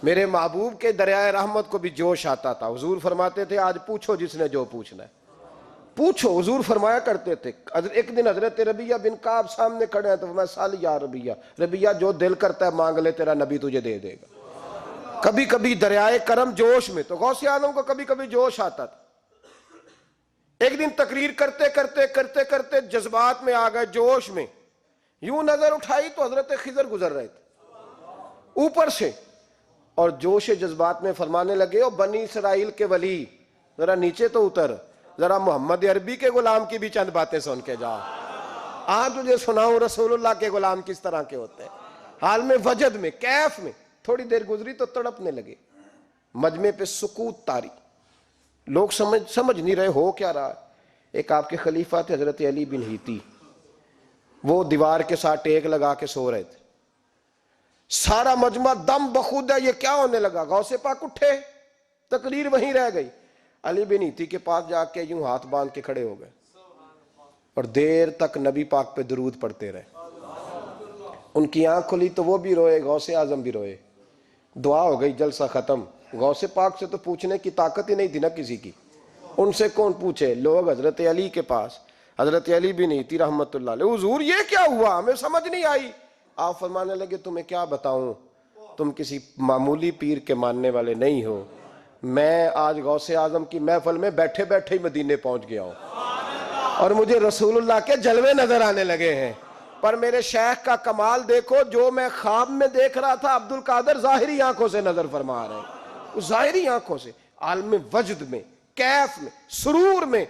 میرے محبوب کے دریائے رحمت کو بھی جوش آتا تھا، حضور فرماتے تھے آج پوچھو جس نے جو پوچھنا ہے، پوچھو، حضور فرمایا کرتے تھے، ایک دن حضرت ربیہ بن کعب سامنے کھڑے ہیں تو میں سال یا ربیہ، ربیہ جو دل کرتا ہے مانگ لے، تیرا نبی تجھے دے دے گا۔ کبھی کبھی دریائے کرم جوش میں، تو غوث اعظم کو کبھی کبھی جوش آتا تھا۔ ایک دن تقریر کرتے کرتے کرتے کرتے جذبات میں آ گئے، جوش میں، یوں نظر اٹھائی تو حضرت خضر گزر رہے تھے اوپر سے، اور جوش جذبات میں فرمانے لگے، او بنی اسرائیل کے ولی، ذرا نیچے تو اتر، ذرا محمد عربی کے غلام کی بھی چند باتیں سن کے جا، آج تجھے سناؤں رسول اللہ کے غلام کس طرح کے ہوتے ہیں۔ حال میں وجد میں، کیف میں، تھوڑی دیر گزری تو تڑپنے لگے، مجمع پہ سکوت طاری، لوگ سمجھ نہیں رہے ہو کیا رہا ہے۔ ایک آپ کے خلیفہ تھے حضرت علی بن ہیتی، وہ دیوار کے ساتھ ٹیک لگا کے سو رہے تھے، سارا مجمع دم بخود ہے، یہ کیا ہونے لگا؟ غوث پاک اٹھے، تقریر وہیں رہ گئی، علی بن ہیتی کے پاس جا کے یوں ہاتھ باندھ کے کھڑے ہو گئے اور دیر تک نبی پاک پہ درود پڑھتے رہے۔ ان کی آنکھ کھلی تو وہ بھی روئے، غوث اعظم بھی روئے، دعا ہو گئی، جلسہ ختم۔ غوث پاک سے تو پوچھنے کی طاقت ہی نہیں تھی نا کسی کی، ان سے کون پوچھے؟ لوگ حضرت علی کے پاس، حضرت علی بن ہیتی رحمت اللہ علیہ، حضور یہ کیا ہوا؟ ہمیں سمجھ نہیں آئی۔ آپ فرمانے لگے، تمہیں کیا بتاؤں، تم کسی معمولی پیر کے ماننے والے نہیں ہو، میں آج غوث اعظم کی محفل میں بیٹھے بیٹھے ہی مدینے پہنچ گیا ہوں اور مجھے رسول اللہ کے جلوے نظر آنے لگے ہیں، پر میرے شیخ کا کمال دیکھو، جو میں خواب میں دیکھ رہا تھا عبد القادر ظاہری آنکھوں سے نظر فرما رہے ہیں، ظاہری آنکھوں سے، عالم وجد میں، کیف میں، سرور میں۔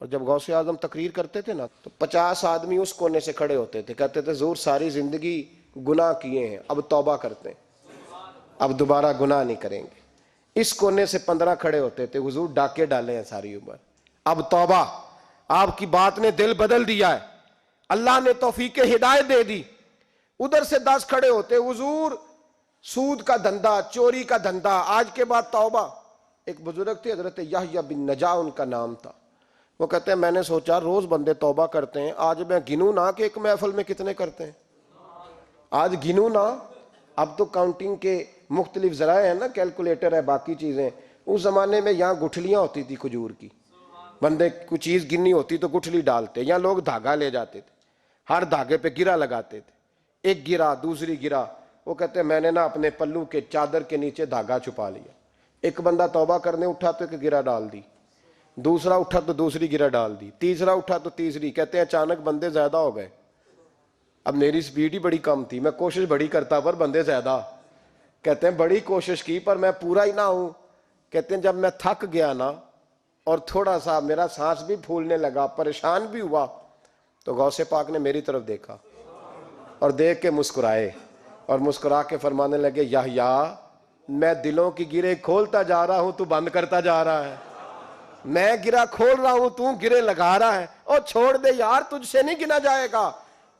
اور جب غوث اعظم تقریر کرتے تھے نا تو 50 آدمی اس کونے سے کھڑے ہوتے تھے، کہتے تھے حضور ساری زندگی گناہ کیے ہیں، اب توبہ کرتے ہیں، اب دوبارہ گناہ نہیں کریں گے۔ اس کونے سے 15 کھڑے ہوتے تھے، حضور ڈاکے ڈالے ہیں ساری عمر، اب توبہ، آپ کی بات نے دل بدل دیا ہے، اللہ نے توفیق ہدایت دے دی۔ ادھر سے 10 کھڑے ہوتے، حضور سود کا دھندا، چوری کا دھندا، آج کے بعد توبہ۔ ایک بزرگ تھے حضرت یحییٰ بن نجا ان کا نام تھا، وہ کہتے ہیں میں نے سوچا روز بندے توبہ کرتے ہیں، آج میں گنوں نہ کہ ایک محفل میں کتنے کرتے ہیں، آج گنوں نہ۔ اب تو کاؤنٹنگ کے مختلف ذرائع ہیں نا، کیلکولیٹر ہے، باقی چیزیں۔ اس زمانے میں یہاں گٹھلیاں ہوتی تھی کھجور کی، بندے کوئی چیز گننی ہوتی تو گٹھلی ڈالتے، یا لوگ دھاگا لے جاتے تھے، ہر دھاگے پہ گرہ لگاتے تھے، ایک گرہ دوسری گرہ۔ وہ کہتے ہیں میں نے نا اپنے پلو کے چادر کے نیچے دھاگا چھپا لیا، ایک بندہ توبہ کرنے اٹھا تو ایک گرہ ڈال دی، دوسرا اٹھا تو دوسری گرہ ڈال دی، تیسرا اٹھا تو تیسری۔ کہتے ہیں اچانک بندے زیادہ ہو گئے، اب میری سپیڈ ہی بڑی کم تھی، میں کوشش بڑی کرتا پر بندے زیادہ۔ کہتے ہیں بڑی کوشش کی پر میں پورا ہی نہ ہوں۔ کہتے ہیں جب میں تھک گیا نا اور تھوڑا سا میرا سانس بھی پھولنے لگا، پریشان بھی ہوا، تو غوث پاک نے میری طرف دیکھا اور دیکھ کے مسکرائے، اور مسکرا کے فرمانے لگے یحییٰ میں دلوں کی گرے کھولتا جا رہا ہوں، تو بند کرتا جا رہا ہے، میں گرہ کھول رہا ہوں، تو گرے لگا رہا ہے، اور چھوڑ دے یار، تجھ سے نہیں گنا جائے گا۔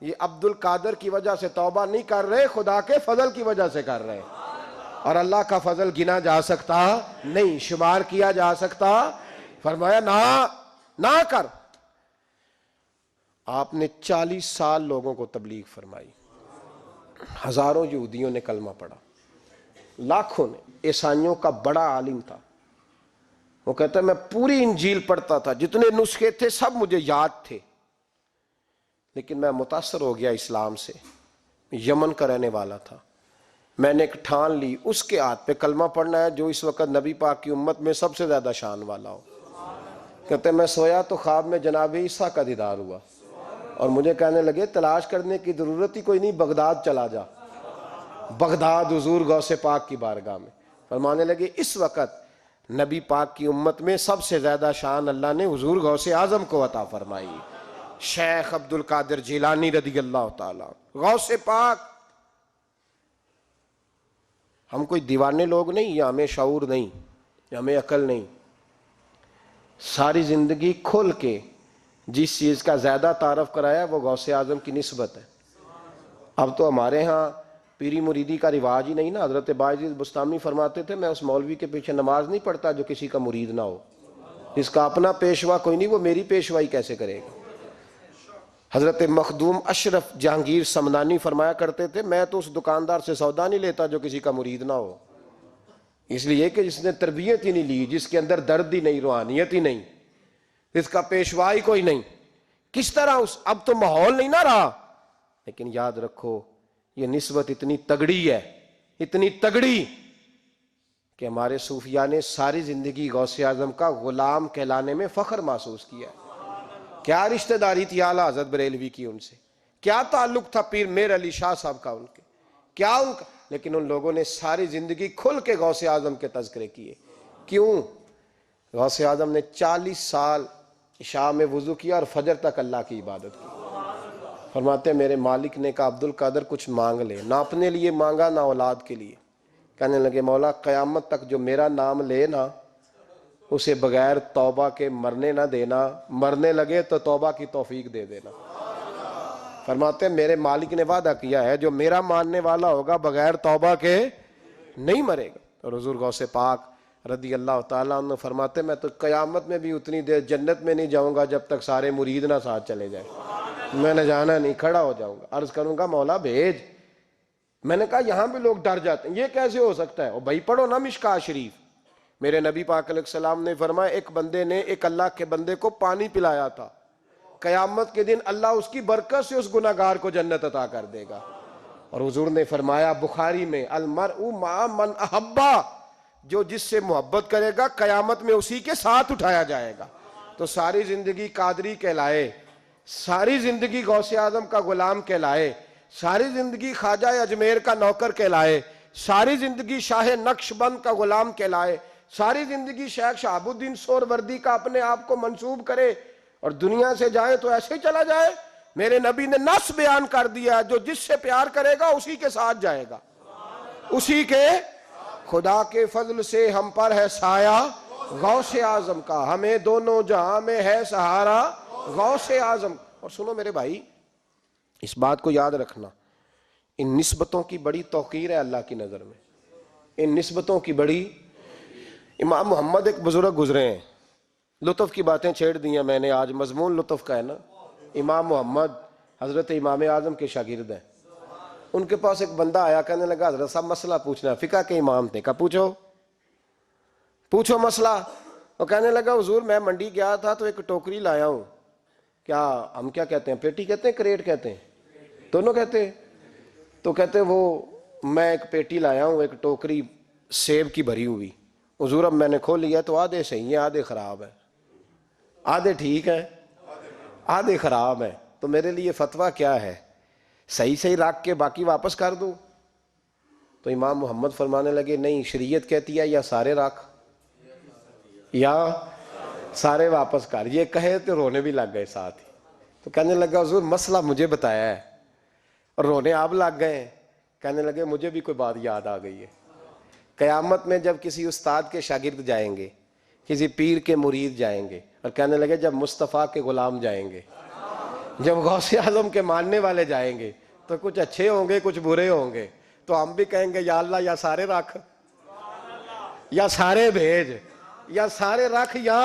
یہ عبد القادر کی وجہ سے توبہ نہیں کر رہے، خدا کے فضل کی وجہ سے کر رہے، اور اللہ کا فضل گنا جا سکتا نہیں، شمار کیا جا سکتا۔ فرمایا نہ کر۔ آپ نے 40 سال لوگوں کو تبلیغ فرمائی، ہزاروں یہودیوں نے کلمہ پڑھا، لاکھوں نے۔ عیسائیوں کا بڑا عالم تھا، وہ کہتا ہے میں پوری انجیل پڑھتا تھا، جتنے نسخے تھے سب مجھے یاد تھے، لیکن میں متاثر ہو گیا اسلام سے، یمن کا رہنے والا تھا، میں نے ایک ٹھان لی اس کے ہاتھ پہ کلمہ پڑھنا ہے جو اس وقت نبی پاک کی امت میں سب سے زیادہ شان والا ہو۔ کہتے ہیں میں سویا تو خواب میں جناب عیسیٰ کا دیدار ہوا، اور مجھے کہنے لگے تلاش کرنے کی ضرورت ہی کوئی نہیں، بغداد چلا جا۔ بغداد حضور غوث پاک کی بارگاہ میں، فرمانے لگے اس وقت نبی پاک کی امت میں سب سے زیادہ شان اللہ نے حضور غوث اعظم کو عطا فرمائی، شیخ عبد القادر جیلانی رضی اللہ تعالیٰ۔ غوث پاک، ہم کوئی دیوانے لوگ نہیں، یا ہمیں شعور نہیں، یا ہمیں عقل نہیں، ساری زندگی کھل کے جس چیز کا زیادہ تعارف کرایا وہ غوث اعظم کی نسبت ہے۔ اب تو ہمارے ہاں پیری مریدی کا رواج ہی نہیں نا۔ حضرت باعزیز بستامی فرماتے تھے میں اس مولوی کے پیچھے نماز نہیں پڑھتا جو کسی کا مرید نہ ہو، جس کا اپنا پیشوا کوئی نہیں وہ میری پیشوائی کیسے کرے گا۔ حضرت مخدوم اشرف جہانگیر سمنانی فرمایا کرتے تھے میں تو اس دکاندار سے سودا نہیں لیتا جو کسی کا مرید نہ ہو، اس لیے کہ جس نے تربیت ہی نہیں لی، جس کے اندر درد ہی نہیں، روحانیت ہی نہیں، اس کا پیشوا ہی کوئی نہیں. کس طرح اب تو ماحول نہیں نہ رہا. لیکن یاد رکھو یہ نسبت اتنی تگڑی ہے، اتنی تگڑی کہ ہمارے صوفیاء نے ساری زندگی غوث اعظم کا غلام کہلانے میں فخر محسوس کیا. کیا رشتہ داری تھی اعلیٰ حضرت بریلوی کی ان سے، کیا تعلق تھا پیر میر علی شاہ صاحب کا ان کے، کیا ان کا، لیکن ان لوگوں نے ساری زندگی کھل کے غوث اعظم کے تذکرے کیے. کیوں؟ غوث اعظم نے 40 سال عشاء میں وضو کیا اور فجر تک اللہ کی عبادت کی. فرماتے ہیں میرے مالک نے کہا عبد القادر کچھ مانگ لے. نہ اپنے لیے مانگا نہ اولاد کے لیے. کہنے لگے مولا قیامت تک جو میرا نام لے نا اسے بغیر توبہ کے مرنے نہ دینا، مرنے لگے تو توبہ کی توفیق دے دینا. فرماتے ہیں میرے مالک نے وعدہ کیا ہے جو میرا ماننے والا ہوگا بغیر توبہ کے نہیں مرے گا. اور حضور غوث پاک رضی اللہ تعالیٰ عنہ فرماتے میں تو قیامت میں بھی اتنی دیر جنت میں نہیں جاؤں گا جب تک سارے مرید نہ ساتھ چلے جائیں. میں نے جانا نہیں، کھڑا ہو جاؤں گا، عرض کروں گا مولا بھیج. میں نے کہا یہاں بھی لوگ ڈر جاتے ہیں، یہ کیسے ہو سکتا ہے؟ اور بھائی پڑھو نا مشکاہ شریف. میرے نبی پاک علیہ السلام نے فرمایا ایک بندے نے ایک اللہ کے بندے کو پانی پلایا تھا، قیامت کے دن اللہ اس کی برکت سے اس گناہگار کو جنت عطا کر دے گا. اور حضور نے فرمایا بخاری میں المرء مع من احبا، جو جس سے محبت کرے گا قیامت میں اسی کے ساتھ اٹھایا جائے گا. تو ساری زندگی قادری کہلائے، ساری زندگی غوث اعظم کا غلام کہلائے، ساری زندگی خواجہ اجمیر کا نوکر کہلائے، ساری زندگی شاہ نقش بند کا غلام کہلائے، ساری زندگی شیخ شہاب الدین سہروردی کا اپنے آپ کو منسوب کرے اور دنیا سے جائے تو ایسے ہی چلا جائے. میرے نبی نے نص بیان کر دیا جو جس سے پیار کرے گا اسی کے ساتھ جائے گا، اسی کے. خدا کے فضل سے ہم پر ہے سایہ غوث اعظم کا، ہمیں دونوں جہاں میں ہے سہارا غوث اعظم. اور سنو میرے بھائی اس بات کو یاد رکھنا، ان نسبتوں کی بڑی توقیر ہے اللہ کی نظر میں، ان نسبتوں کی بڑی. امام محمد ایک بزرگ گزرے ہیں، لطف کی باتیں چھیڑ دی ہیں میں نے، آج مضمون لطف کا ہے نا. امام محمد حضرت امام اعظم کے شاگرد ہیں. ان کے پاس ایک بندہ آیا، کہنے لگا حضرت صاحب مسئلہ پوچھنا. فقہ کے امام تھے. کہا پوچھو مسئلہ. وہ کہنے لگا حضور میں منڈی گیا تھا تو ایک ٹوکری لایا ہوں. کیا ہم کیا کہتے ہیں، پیٹی کہتے ہیں کریٹ کہتے ہیں؟ دونوں کہتے ہیں. تو کہتے وہ میں ایک پیٹی لایا ہوں، ایک ٹوکری سیب کی بھری ہوئی. حضور اب میں نے کھول لیا تو آدھے صحیح ہیں آدھے خراب ہیں، آدھے ٹھیک ہیں آدھے خراب ہیں. تو میرے لیے فتویٰ کیا ہے، صحیح صحیح رکھ کے باقی واپس کر دوں؟ تو امام محمد فرمانے لگے نہیں، شریعت کہتی ہے یا سارے رکھ یا سارے واپس کر. یہ کہے تو رونے بھی لگ گئے ساتھ ہی. تو کہنے لگا حضور مسئلہ مجھے بتایا ہے اور رونے آپ لگ گئے. کہنے لگے مجھے بھی کوئی بات یاد آ گئی ہے. قیامت میں جب کسی استاد کے شاگرد جائیں گے، کسی پیر کے مرید جائیں گے، اور کہنے لگے جب مصطفیٰ کے غلام جائیں گے، جب غوث اعظم کے ماننے والے جائیں گے تو کچھ اچھے ہوں گے کچھ برے ہوں گے. تو ہم بھی کہیں گے یا اللہ یا سارے رکھ یا سارے بھیج یا سارے رکھ یا.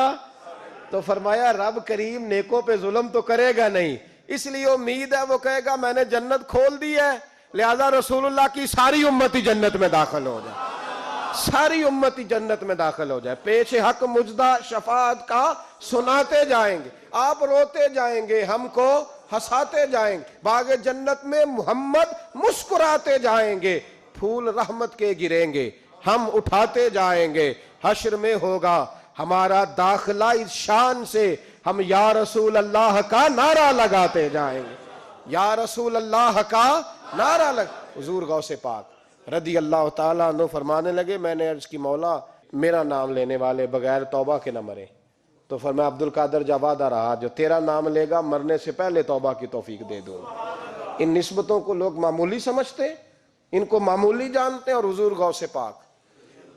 تو فرمایا رب کریم نیکوں پہ ظلم تو کرے گا نہیں، اس لیے امید ہے وہ کہے گا میں نے جنت کھول دی ہے، لہذا رسول اللہ کی ساری امتی جنت میں داخل ہو جائے، ساری امتی جنت میں داخل ہو جائے. پیش حق مجدہ شفاعت کا سناتے جائیں گے، آپ روتے جائیں گے، ہم کو ہنساتے جائیں گے. باغ جنت میں محمد مسکراتے جائیں گے، پھول رحمت کے گریں گے، ہم اٹھاتے جائیں گے. حشر میں ہوگا ہمارا داخلہ اس شان سے، ہم یا رسول اللہ کا نعرہ لگاتے جائیں گے، یا رسول اللہ کا نعرہ حضور غوث پاک رضی اللہ تعالیٰ عنہ فرمانے لگے میں نے عرض کی مولا میرا نام لینے والے بغیر توبہ کے نہ مرے. تو فرمایا عبد القادر جا وعدہ رہا جو تیرا نام لے گا مرنے سے پہلے توبہ کی توفیق دے دوں. ان نسبتوں کو لوگ معمولی سمجھتے، ان کو معمولی جانتے ہیں. اور حضور غوث پاک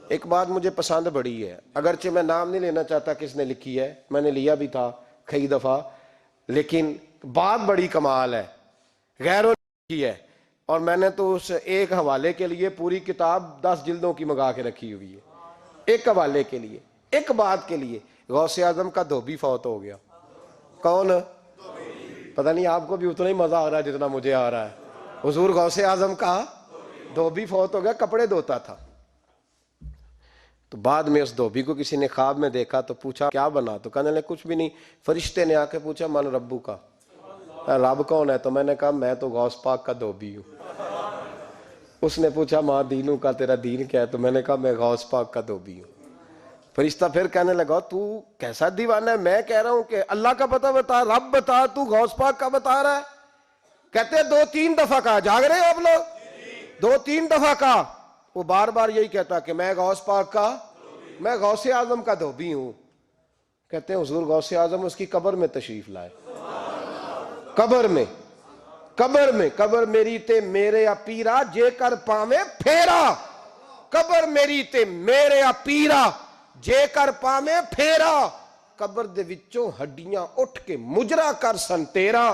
ایک بات مجھے پسند بڑی ہے، اگرچہ میں نام نہیں لینا چاہتا کس نے لکھی ہے، میں نے لیا بھی تھا کئی دفعہ، لیکن بات بڑی کمال ہے، غیروں نے لکھی ہے. اور میں نے تو اس ایک حوالے کے لیے پوری کتاب 10 جلدوں کی منگا کے رکھی ہوئی ہے، ایک حوالے کے لیے، ایک بات کے لیے. غوث اعظم کا دھوبی فوت ہو گیا. کون؟ پتہ نہیں آپ کو بھی اتنا ہی مزہ آ رہا ہے جتنا مجھے آ رہا ہے. حضور غوث اعظم کا دھوبی فوت ہو گیا، کپڑے دھوتا تھا. تو بعد میں اس دھوبی کو کسی نے خواب میں دیکھا تو پوچھا کیا بنا؟ تو کہنے لگے کچھ بھی نہیں. فرشتے نے آ کے پوچھا من ربو کا، رب کون ہے؟ تو میں نے کہا میں تو غوث پاک کا دھوبی ہوں. اس نے پوچھا ماں دینوں کا، تیرا دین کیا ہے؟ تو میں نے کہا میں غوث پاک کا دھوبی ہوں. فرشتہ پھر کہنے لگا تو کیسا دیوانہ ہے، میں کہہ رہا ہوں کہ اللہ کا پتہ بتا، رب بتا، تو غوث پاک کا بتا رہا ہے. کہتے ہیں 2-3 دفعہ کہا. جاگ رہے ہو آپ لوگ؟ 2-3 دفعہ کہا. وہ بار بار یہی کہتا کہ میں غوث پاک کا، میں غوث اعظم کا دھوبی ہوں. کہتے ہیں حضور غوث اعظم اس کی قبر میں تشریف لائے. قبر میری تے میرے اپیرا جے کر پاوے پھیرا. قبر میری تے میرے اپیرا جے کر پاوے پھیرا. قبر دے وچوں ہڈیاں اٹھ کے مجرا کر سن تیرا.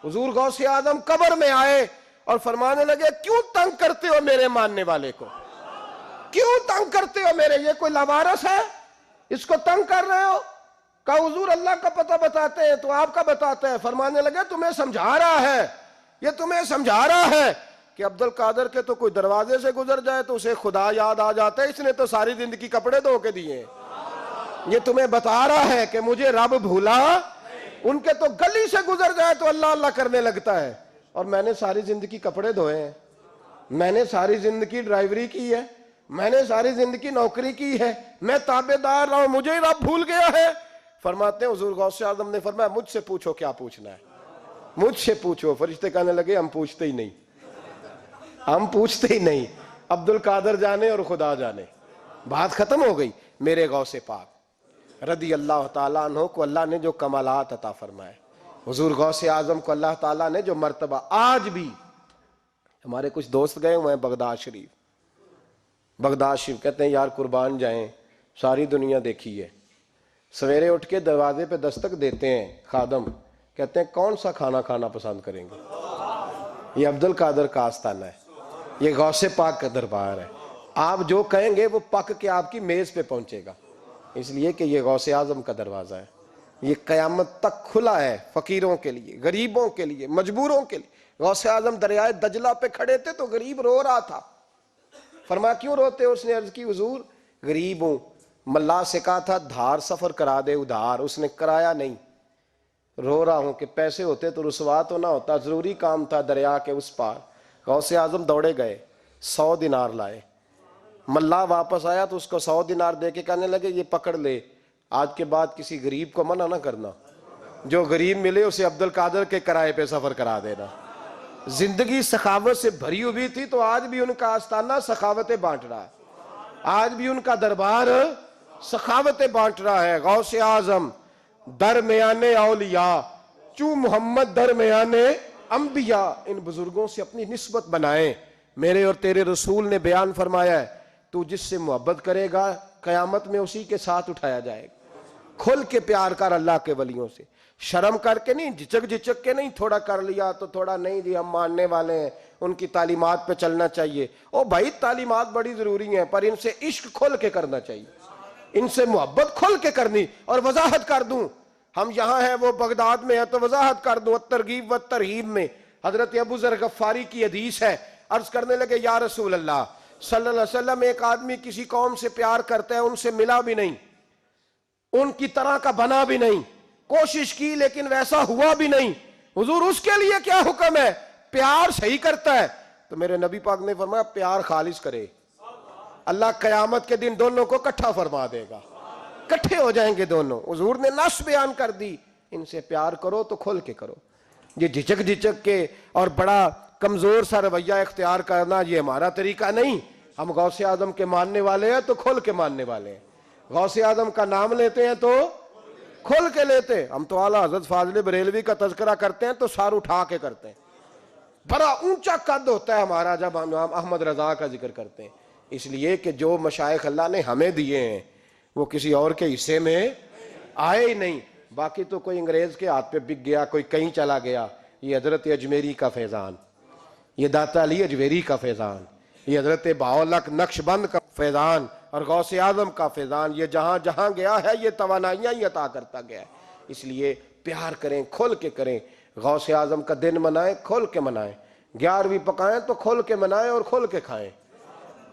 حضور غوث اعظم قبر میں آئے اور فرمانے لگے کیوں تنگ کرتے ہو میرے ماننے والے کو؟ کیوں تنگ کرتے ہو میرے؟ یہ کوئی لوارث ہے اس کو تنگ کر رہے ہو؟ کہا حضور اللہ کا پتہ بتاتے ہیں تو آپ کا بتاتے ہیں. فرمانے لگے تمہیں سمجھا رہا ہے، یہ تمہیں سمجھا رہا ہے کہ عبد القادر کے تو کوئی دروازے سے گزر جائے تو اسے خدا یاد آ جاتا ہے، اس نے تو ساری زندگی کپڑے دھو کے دیے ہیں. یہ تمہیں بتا رہا ہے کہ مجھے رب بھولا، ان کے تو گلی سے گزر جائے تو اللہ اللہ کرنے لگتا ہے، اور میں نے ساری زندگی کپڑے دھوئے ہیں، میں نے ساری زندگی ڈرائیوری کی ہے، میں نے ساری زندگی نوکری کی ہے، میں تابعدار رہا ہوں، مجھے رب بھول گیا ہے. فرماتے ہیں حضور غوث اعظم نے فرمایا مجھ سے پوچھو کیا پوچھنا ہے، مجھ سے پوچھو. فرشتے کہنے لگے ہم پوچھتے ہی نہیں، ہم پوچھتے ہی نہیں، عبد القادر جانے اور خدا جانے. بات ختم ہو گئی. میرے غوث پاک رضی اللہ تعالیٰ عنہ کو اللہ نے جو کمالات عطا فرمائے، حضور غوث اعظم کو اللہ تعالیٰ نے جو مرتبہ، آج بھی ہمارے کچھ دوست گئے ہوئے ہیں بغداد شریف، کہتے ہیں یار قربان جائیں ساری دنیا دیکھی ہے. سویرے اٹھ کے دروازے پہ دستک دیتے ہیں خادم، کہتے ہیں کون سا کھانا کھانا پسند کریں گے؟ یہ عبد القادر کا آستانہ ہے، یہ غوث پاک کا دربار ہے. آپ جو کہیں گے وہ پک کے آپ کی میز پہ پہنچے گا، اس لیے کہ یہ غوث اعظم کا دروازہ ہے. یہ قیامت تک کھلا ہے فقیروں کے لیے، غریبوں کے لیے، مجبوروں کے لیے. غوث اعظم دریائے دجلہ پہ کھڑے تھے تو غریب رو رہا تھا. فرمایا کیوں روتے ہو؟ اس نے عرض کی حضور غریب ہوں، ملا سے کہا تھا دھار سفر کرا دے ادھار، اس نے کرایا نہیں، رو رہا ہوں کہ پیسے ہوتے تو رسوا تو نہ ہوتا، ضروری کام تھا دریا کے اس پار. غوث اعظم دوڑے گئے، 100 دینار لائے. ملا واپس آیا تو اس کو 100 دینار دے کے کہنے لگے یہ پکڑ لے، آج کے بعد کسی غریب کو منع نہ کرنا، جو غریب ملے اسے عبد القادر کے کرائے پہ سفر کرا دینا. زندگی سخاوت سے بھری ہوئی تھی تو آج بھی ان کا آستانہ سخاوتیں بانٹ رہا ہے، آج بھی ان کا دربار سخاوتیں بانٹ رہا ہے. غوث اعظم درمیان اولیاء چوں محمد درمیان انبیاء، ان بزرگوں سے اپنی نسبت بنائیں. میرے اور تیرے رسول نے بیان فرمایا ہے تو جس سے محبت کرے گا قیامت میں اسی کے ساتھ اٹھایا جائے گا. کھل کے پیار کر اللہ کے ولیوں سے، شرم کر کے نہیں، جھچک کے نہیں، تھوڑا کر لیا تو تھوڑا نہیں جی ہم ماننے والے ہیں، ان کی تعلیمات پہ چلنا چاہیے. او بھائی تعلیمات بڑی ضروری ہیں پر ان سے عشق کھل کے کرنا چاہیے، ان سے محبت کھل کے کرنی. اور وضاحت کر دوں، ہم یہاں ہیں وہ بغداد میں ہے تو وضاحت کر دوں. الترغیب والترہیب میں حضرت ابو ذر غفاری کی حدیث ہے، عرض کرنے لگے یا رسول اللہ صلی اللہ علیہ وسلم ایک آدمی کسی قوم سے پیار کرتا ہے، ان سے ملا بھی نہیں، ان کی طرح کا بنا بھی نہیں، کوشش کی لیکن ویسا ہوا بھی نہیں، حضور اس کے لیے کیا حکم ہے؟ پیار صحیح کرتا ہے تو میرے نبی پاک نے فرمایا پیار خالص کرے، اللہ قیامت کے دن دونوں کو اکٹھا فرما دے گا، اکٹھے ہو جائیں گے دونوں. حضور نے نص بیان کر دی، ان سے پیار کرو تو کھل کے کرو. یہ جھچک کے اور بڑا کمزور سا رویہ اختیار کرنا یہ ہمارا طریقہ نہیں. ہم غوث اعظم کے ماننے والے ہیں تو کھل کے ماننے والے ہیں، غوث اعظم کا نام لیتے ہیں تو کھل کے لیتے. ہم تو اعلیٰ حضرت فاضل بریلوی کا تذکرہ کرتے ہیں تو سار اٹھا کے کرتے ہیں، بڑا اونچا قد ہوتا ہے ہمارا جب ہم احمد رضا کا ذکر کرتے ہیں، اس لیے کہ جو مشائخ اللہ نے ہمیں دیے ہیں وہ کسی اور کے حصے میں آئے ہی نہیں. باقی تو کوئی انگریز کے ہاتھ پہ بک گیا، کوئی کہیں چلا گیا. یہ حضرت اجمیری کا فیضان، یہ داتا علی اجمیری کا فیضان، یہ حضرت بہاءالحق نقشبند کا فیضان اور غوث اعظم کا فیضان، یہ جہاں جہاں گیا ہے یہ توانائیاں ہی عطا کرتا گیا ہے. اس لیے پیار کریں، کھل کے کریں. غوث اعظم کا دن منائیں، کھل کے منائیں. 11ویں پکائیں تو کھل کے منائیں اور کھل کے کھائیں،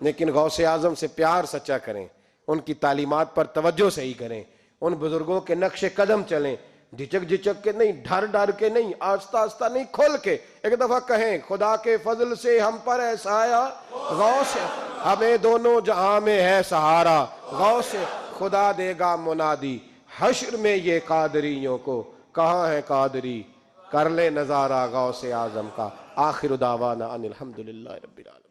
لیکن غوث اعظم سے پیار سچا کریں، ان کی تعلیمات پر توجہ سے ہی کریں، ان بزرگوں کے نقش قدم چلیں، جھچک کے نہیں، ڈر کے نہیں، آہستہ آہستہ نہیں، کھل کے ایک دفعہ کہیں خدا کے فضل سے ہم پر ہے سایہ غوث ہے، ہمیں دونوں جہاں میں ہے سہارا غوث ہے، خدا دے گا منادی حشر میں یہ قادریوں کو، کہاں ہے قادری کر لے نظارہ غوث اعظم کا۔ آخر دعوانا ان الحمدللہ رب العالمین۔